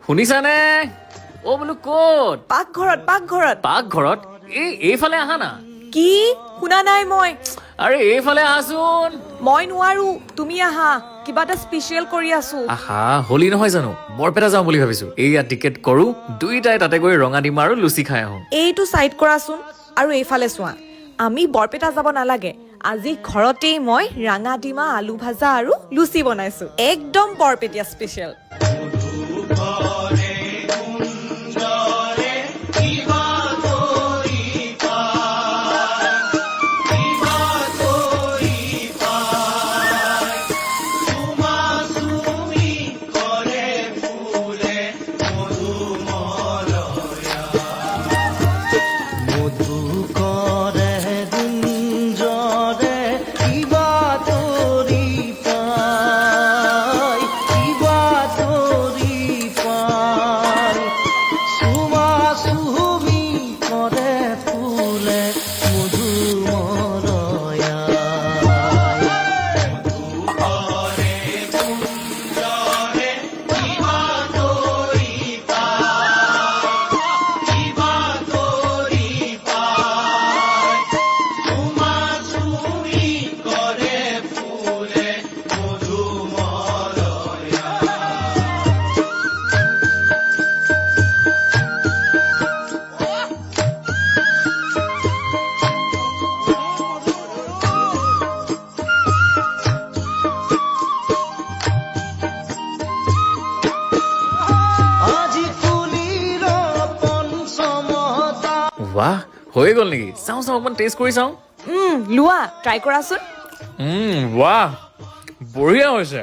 শুনিছানে অ বোলো ক'ত পাকঘৰত এইফালে আহা না কি শুনা নাই মই আৰে এইফালে আহাচোন মই নোৱাৰো তুমি আহা কিবা এটা স্পেচিয়েল কৰি আছো আহা হলি নহয় জানো বৰপেটা যাওঁ বুলি ভাবিছো এইয়া টিকেট কৰো দুইটাই তাতে গৈ ৰঙা ডিমা আৰু লুচি খাই আহোঁ এইটো চাইড কৰাচোন আৰু এইফালে চোৱা আমি বৰপেটা যাব নালাগে আজি ঘৰতেই মই ৰাঙা ডিমা আলু ভাজা আৰু লুচি বনাইছো একদম বৰপেটীয়া স্পেচিয়েল বাহ হৈ গ'ল নেকি চাওঁ অকমান টেষ্ট কৰি চাওঁ লোৱা ট্ৰাই কৰাচোন বাহ বঢ়িয়া হৈছে